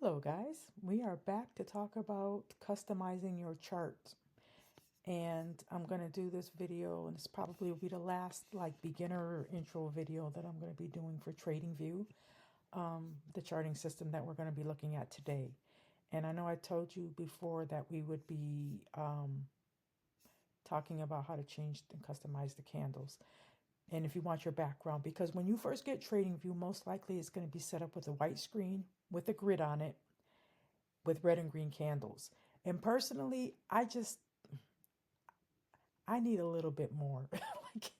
Hello guys, we are back to talk about customizing your chart, and I'm going to do this video, and this probably will be the last beginner intro video that I'm going to be doing for TradingView, the charting system that we're going to be looking at today. And I know I told you before that we would be talking about how to change and customize the candles. And if you want your background, because when you first get TradingView, most likely it's going to be set up with a white screen with a grid on it with red and green candles. And personally, I need a little bit more like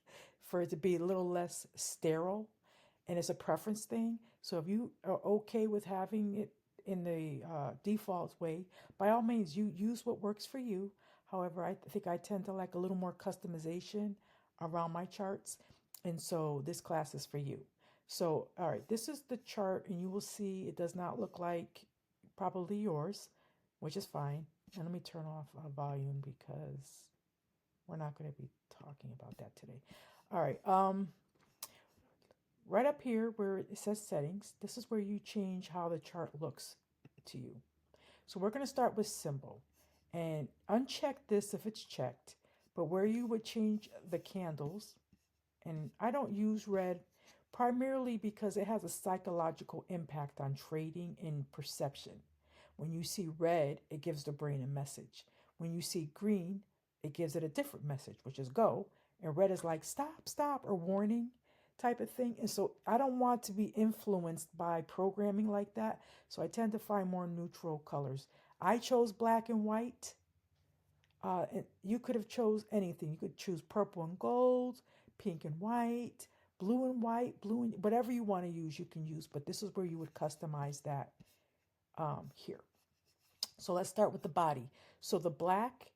for it to be a little less sterile, and it's a preference thing. So if you are okay with having it in the default way, by all means, you use what works for you. However, I think I tend to like a little more customization around my charts, and so this class is for you. So, all right, this is the chart, and you will see it does not look like probably yours, which is fine. And let me turn off volume because we're not going to be talking about that today. All right. Right up here where it says settings, this is where you change how the chart looks to you. So we're going to start with symbol and uncheck this if it's checked, but where you would change the candles. And I don't use red primarily because it has a psychological impact on trading and perception. When you see red, it gives the brain a message. When you see green, it gives it a different message, which is go. And red is like stop, stop, or warning type of thing. And so I don't want to be influenced by programming like that. So I tend to find more neutral colors. I chose black and white. And you could have chose anything. You could choose purple and gold, pink and white, blue and white, blue and whatever you want to use, you can use. But this is where you would customize that here. So let's start with the body. So the black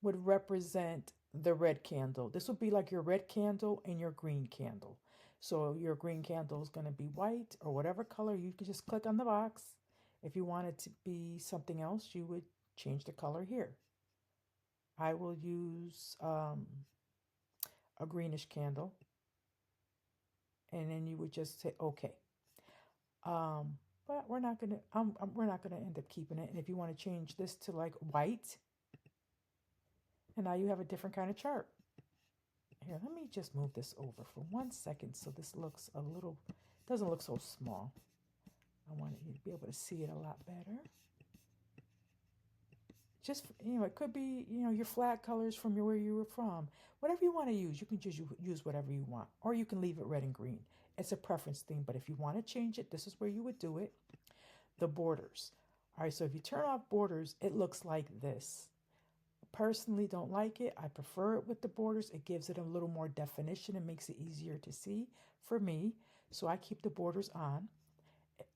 would represent the red candle. This would be like your red candle and your green candle. So your green candle is going to be white or whatever color. You can just click on the box. If you want it to be something else, you would change the color here. I will use a greenish candle, and then you would just say okay. But we're not gonna end up keeping it. And if you want to change this to like white, and now you have a different kind of chart. Here, let me just move this over for 1 second so this looks a little, doesn't look so small. I want you to be able to see it a lot better. Just, it could be, your flag colors from where you were from. Whatever you want to use, you can just use whatever you want. Or you can leave it red and green. It's a preference thing, but if you want to change it, this is where you would do it. The borders. All right, so if you turn off borders, it looks like this. Personally don't like it. I prefer it with the borders. It gives it a little more definition and makes it easier to see for me. So I keep the borders on.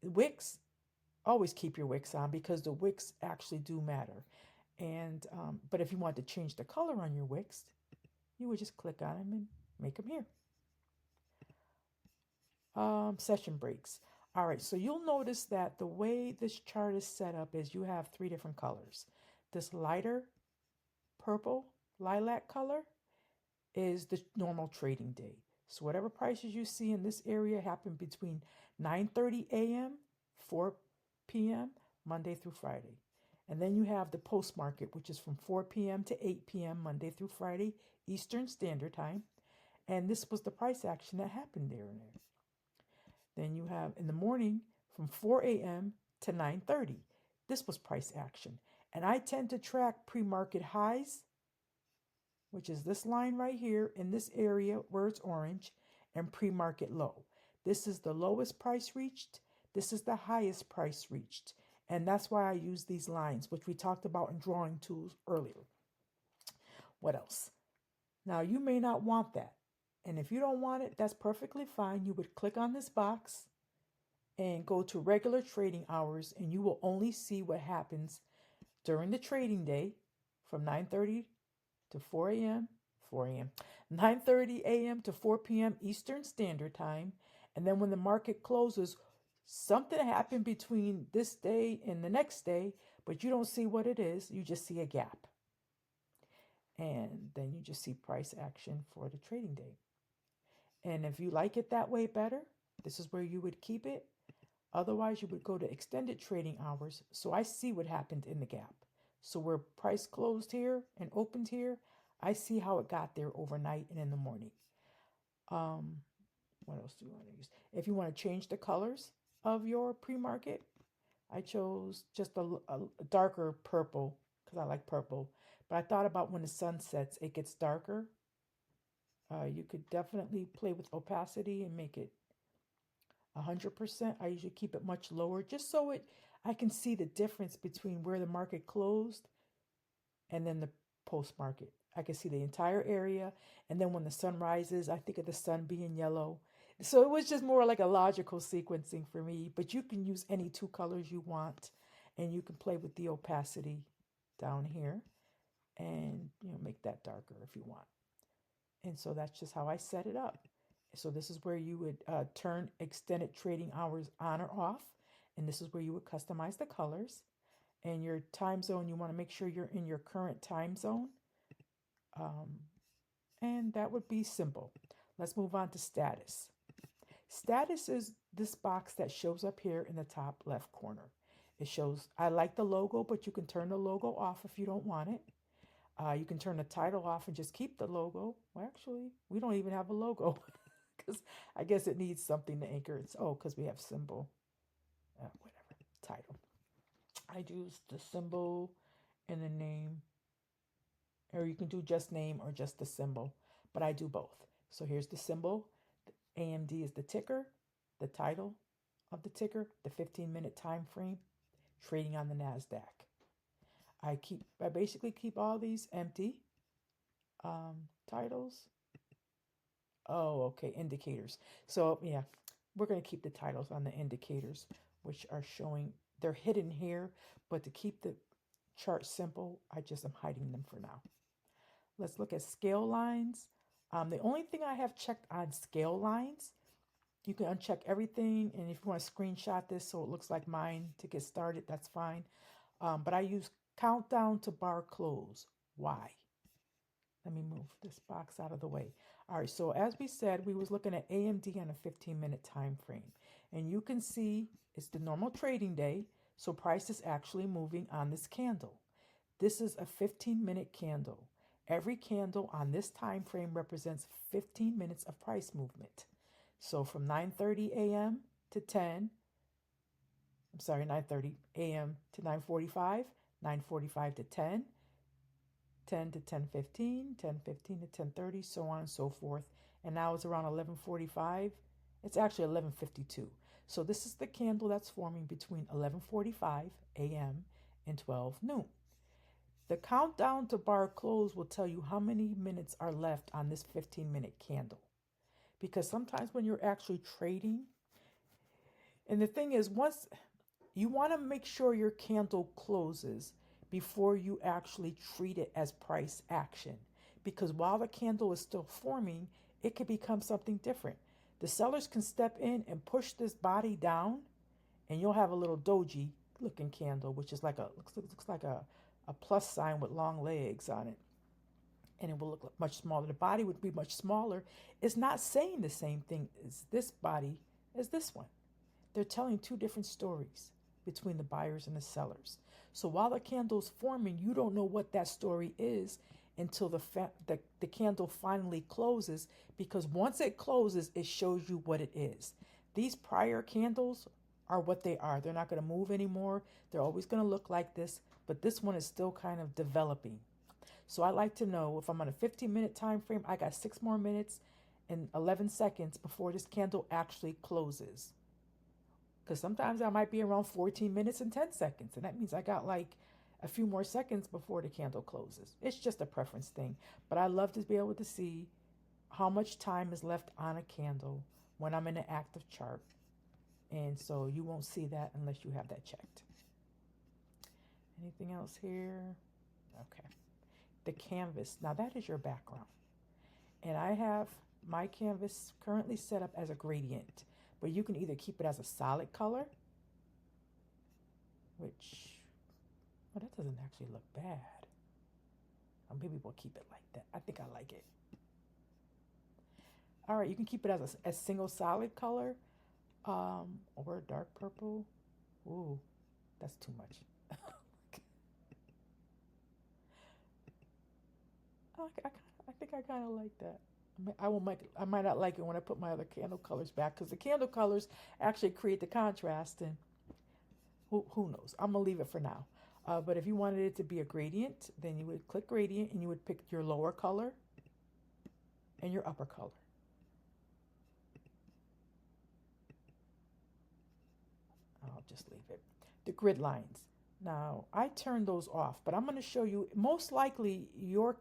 Wicks, always keep your wicks on because the wicks actually do matter. And but if you want to change the color on your wicks, you would just click on them and make them here. Session breaks. All right, so you'll notice that the way this chart is set up is you have 3 different colors. This lighter purple lilac color is the normal trading day. So whatever prices you see in this area happen between 9:30 a.m., 4 p.m., Monday through Friday. And then you have the post market, which is from 4 p.m. to 8 p.m. Monday through Friday, Eastern Standard Time. And this was the price action that happened there and there. Then you have in the morning from 4 a.m. to 9:30. This was price action. And I tend to track pre-market highs, which is this line right here in this area where it's orange, and pre-market low. This is the lowest price reached. This is the highest price reached. And that's why I use these lines, which we talked about in drawing tools earlier. What else? Now, you may not want that. And if you don't want it, that's perfectly fine. You would click on this box and go to regular trading hours, and you will only see what happens during the trading day from 9:30 to 4 a.m., 9:30 a.m. to 4 p.m. Eastern Standard Time. And then when the market closes, something happened between this day and the next day, but you don't see what it is. You just see a gap. And then you just see price action for the trading day. And if you like it that way better, this is where you would keep it. Otherwise, you would go to extended trading hours. So I see what happened in the gap. So where price closed here and opened here, I see how it got there overnight and in the morning. Um, what else do you want to use? If you want to change the colors of your pre-market, I chose just a darker purple because I like purple. But I thought about when the sun sets, it gets darker. You could definitely play with opacity and make it 100%. I usually keep it much lower just so I can see the difference between where the market closed and then the post market. I can see the entire area, and then when the sun rises, I think of the sun being yellow. So it was just more like a logical sequencing for me, but you can use any two colors you want, and you can play with the opacity down here and make that darker if you want. And so that's just how I set it up. So this is where you would turn extended trading hours on or off. And this is where you would customize the colors. And your time zone, you want to make sure you're in your current time zone. And that would be simple. Let's move on to status. Status is this box that shows up here in the top left corner. It shows, I like the logo, but you can turn the logo off if you don't want it. You can turn the title off and just keep the logo. Well, actually, we don't even have a logo because I guess it needs something to anchor it. Oh, because we have symbol, whatever, title. I use the symbol and the name, or you can do just name or just the symbol, but I do both. So here's the symbol. AMD is the ticker, the title of the ticker, the 15-minute time frame, trading on the NASDAQ. I basically keep all these empty. Titles. Oh, okay, indicators. So yeah, we're going to keep the titles on the indicators, which are showing, they're hidden here, but to keep the chart simple, I just am hiding them for now. Let's look at scale lines. The only thing I have checked on scale lines, you can uncheck everything, and if you want to screenshot this so it looks like mine to get started, that's fine. But I use countdown to bar close. Why? Let me move this box out of the way. All right, so as we said, we was looking at AMD on a 15-minute time frame. And you can see it's the normal trading day, so price is actually moving on this candle. This is a 15-minute candle. Every candle on this time frame represents 15 minutes of price movement. So from 9:30 a.m. to 9:30 a.m. to 9:45, 9:45 to 10, 10 to 10:15, 10:15 to 10:30, so on and so forth. And now it's around 11:45. It's actually 11:52. So this is the candle that's forming between 11:45 a.m. and 12 noon. The countdown to bar close will tell you how many minutes are left on this 15-minute candle. Because sometimes when you're actually trading, and the thing is, once you want to make sure your candle closes before you actually treat it as price action. Because while the candle is still forming, it could become something different. The sellers can step in and push this body down, and you'll have a little doji looking candle, which is like looks like a plus sign with long legs on it. And it will look much smaller. The body would be much smaller. It's not saying the same thing as this body as this one. They're telling two different stories between the buyers and the sellers. So while the candle's forming, you don't know what that story is until the candle finally closes, because once it closes, it shows you what it is. These prior candles are what they are. They're not going to move anymore. They're always going to look like this, but this one is still kind of developing. So I like to know if I'm on a 15-minute time frame, I got 6 more minutes and 11 seconds before this candle actually closes. Because sometimes I might be around 14 minutes and 10 seconds. And that means I got like a few more seconds before the candle closes. It's just a preference thing. But I love to be able to see how much time is left on a candle when I'm in an active chart. And so you won't see that unless you have that checked. Anything else here? Okay. The canvas. Now that is your background. And I have my canvas currently set up as a gradient. But you can either keep it as a solid color, which, well, that doesn't actually look bad. Or maybe we'll keep it like that. I think I like it. All right, you can keep it as a single solid color. Or dark purple. Ooh, that's too much. I think I kind of like that. I might not like it when I put my other candle colors back because the candle colors actually create the contrast, and who knows? I'm gonna leave it for now. But if you wanted it to be a gradient, then you would click gradient and you would pick your lower color and your upper color. I'll just leave it. The grid lines. Now I turned those off, but I'm going to show you. Most likely, your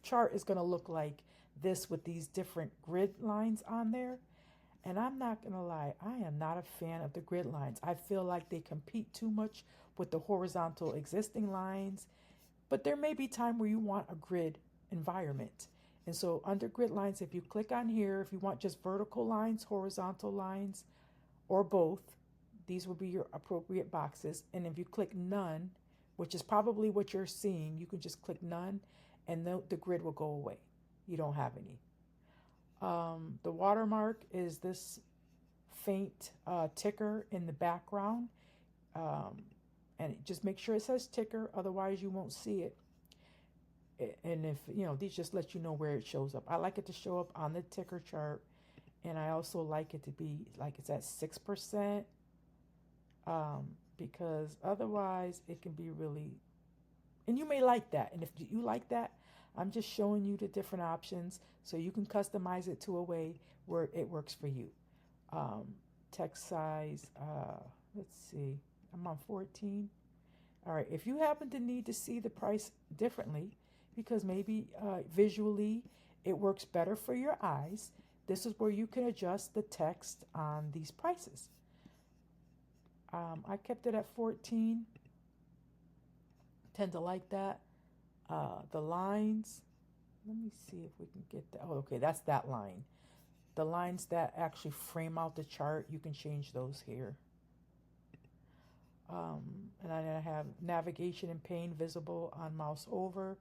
chart is going to look like this with these different grid lines on there. And I'm not going to lie, I am not a fan of the grid lines. I feel like they compete too much with the horizontal existing lines. But there may be time where you want a grid environment. And so under grid lines, if you click on here, if you want just vertical lines, horizontal lines, or both, these will be your appropriate boxes. And if you click none, which is probably what you're seeing, you can just click none and the grid will go away. You don't have any. The watermark is this faint ticker in the background. And just make sure it says ticker, otherwise you won't see it. And if, these just let you know where it shows up. I like it to show up on the ticker chart. And I also like it to be like it's at 6%. Because otherwise it can be really, and you may like that. And if you like that, I'm just showing you the different options so you can customize it to a way where it works for you. Text size, let's see, I'm on 14. All right, if you happen to need to see the price differently, because maybe visually it works better for your eyes, this is where you can adjust the text on these prices. I kept it at 14. Tend to like that. The lines, let me see if we can get that. Oh, okay, that's that line. The lines that actually frame out the chart, you can change those here. And I have navigation and pane visible on mouse over.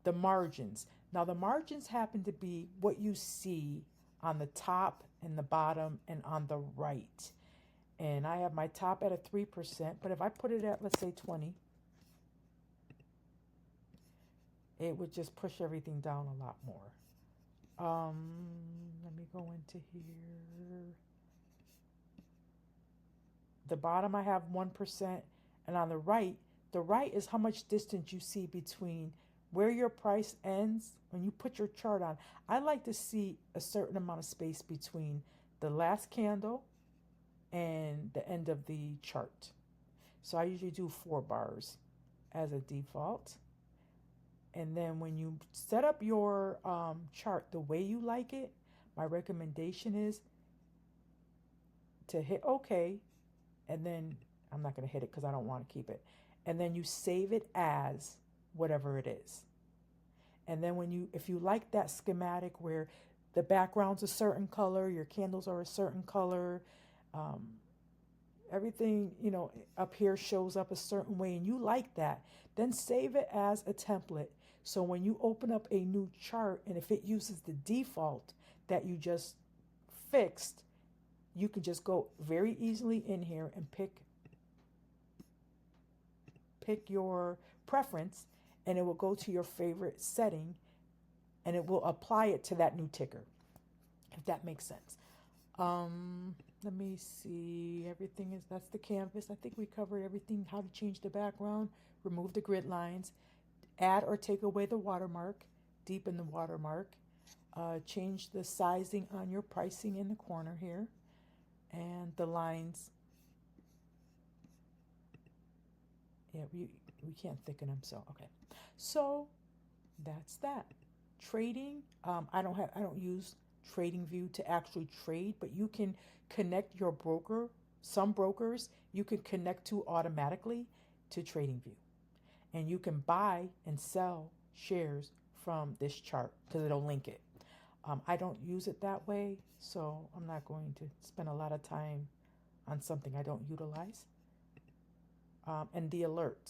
The margins. Now the margins happen to be what you see on the top and the bottom and on the right. And I have my top at a 3%, but if I put it at, let's say 20, it would just push everything down a lot more. Let me go into here. The bottom I have 1%, and on the right is how much distance you see between where your price ends when you put your chart on. I like to see a certain amount of space between the last candle and the end of the chart. So I usually do 4 bars as a default. And then when you set up your chart the way you like it, my recommendation is to hit OK. And then I'm not going to hit it because I don't want to keep it. And then you save it as whatever it is. And then if you like that schematic where the background's a certain color, your candles are a certain color, everything, up here shows up a certain way, and you like that, then save it as a template. So when you open up a new chart, and if it uses the default that you just fixed, you can just go very easily in here and pick your preference, and it will go to your favorite setting, and it will apply it to that new ticker, if that makes sense. Let me see. That's the canvas. I think we covered everything. How to change the background, remove the grid lines, add or take away the watermark, deepen the watermark, change the sizing on your pricing in the corner here, and the lines. Yeah, we can't thicken them, so okay. So that's that. Trading. I don't use TradingView to actually trade, but you can connect your broker. Some brokers you can connect to automatically to TradingView, and you can buy and sell shares from this chart because it'll link it. I don't use it that way, so I'm not going to spend a lot of time on something I don't utilize. And the alert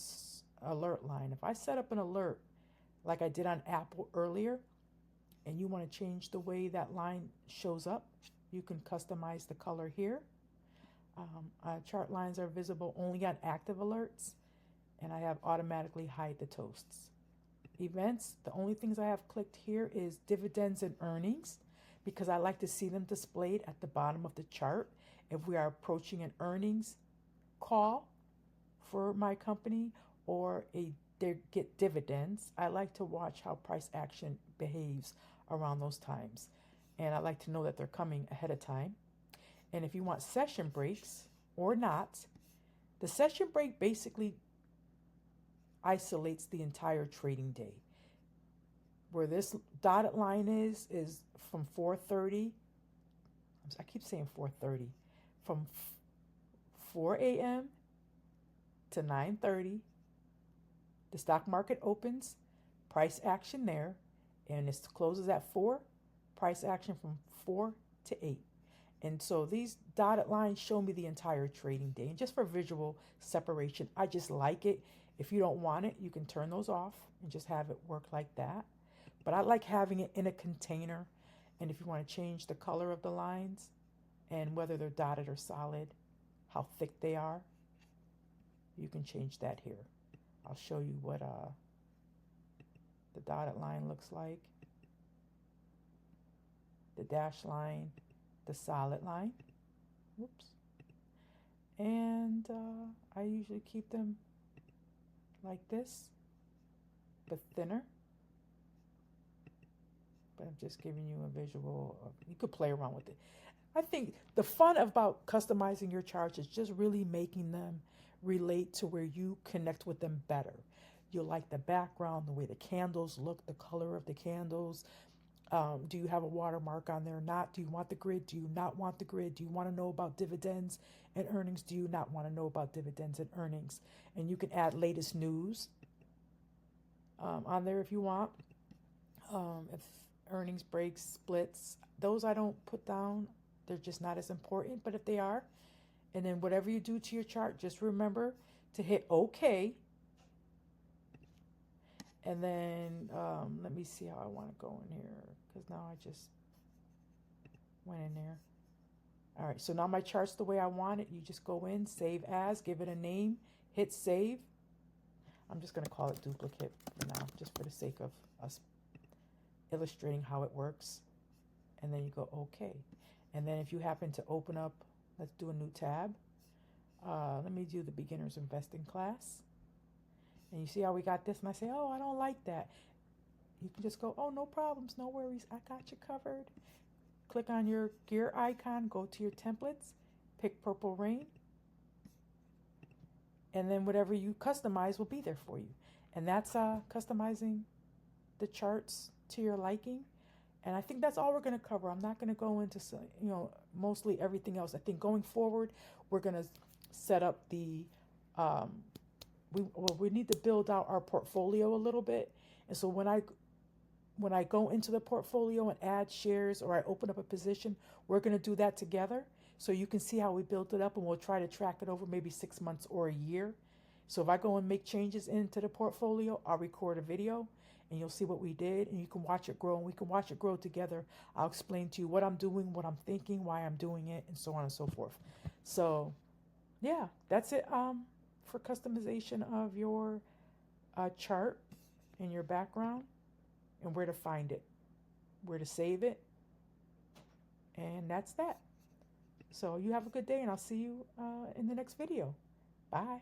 line. If I set up an alert like I did on Apple earlier, and you want to change the way that line shows up, you can customize the color here. Chart lines are visible only on active alerts, and I have automatically hide the toasts. Events, the only things I have clicked here is dividends and earnings, because I like to see them displayed at the bottom of the chart if we are approaching an earnings call for my company or they get dividends. I like to watch how price action behaves around those times, and I like to know that they're coming ahead of time. And if you want session breaks or not, the session break basically isolates the entire trading day. Where this dotted line is from 4:30. I keep saying 4:30, from 4 a.m. to 9:30. The stock market opens, price action there, and it closes at 4. Price action from 4 to 8. And so these dotted lines show me the entire trading day. And just for visual separation, I just like it. If you don't want it, you can turn those off and just have it work like that. But I like having it in a container. And if you want to change the color of the lines and whether they're dotted or solid, how thick they are, you can change that here. I'll show you what the dotted line looks like, the dashed line, the solid line. Whoops. And I usually keep them like this, but thinner. But I'm just giving you a visual. You could play around with it. I think the fun about customizing your charts is just really making them relate to where you connect with them better. You'll like the background, the way the candles look, the color of the candles. Do you have a watermark on there or not? Do you want the grid? Do you not want the grid? Do you want to know about dividends and earnings? Do you not want to know about dividends and earnings? And you can add latest news on there if you want. If earnings breaks, splits, those I don't put down. They're just not as important. But if they are, and then whatever you do to your chart, just remember to hit OK. And then let me see how I want to go in here, because now I just went in there. All right, so now my chart's the way I want it. You just go in, save as, give it a name, hit save. I'm just going to call it duplicate for now, just for the sake of us illustrating how it works. And then you go OK. And then if you happen to open up, let's do a new tab. Let me do the beginner's investing class. And you see how we got this, and I say, oh, I don't like that. You can just go, oh, no problems, no worries, I got you covered. Click on your gear icon, go to your templates, pick Purple Rain, and then whatever you customize will be there for you. And that's customizing the charts to your liking. And I think that's all we're going to cover. I'm not going to go into, mostly everything else. I think going forward, we're going to set up the we need to build out our portfolio a little bit. And so when I go into the portfolio and add shares, or I open up a position, we're going to do that together, so you can see how we built it up, and we'll try to track it over maybe 6 months or a year. So if I go and make changes into the portfolio, I'll record a video and you'll see what we did, and you can watch it grow, and we can watch it grow together. I'll explain to you what I'm doing, what I'm thinking, why I'm doing it, and so on and so forth. So yeah, that's it for customization of your chart and your background, and where to find it, where to save it, and that's that. So you have a good day, and I'll see you in the next video. Bye.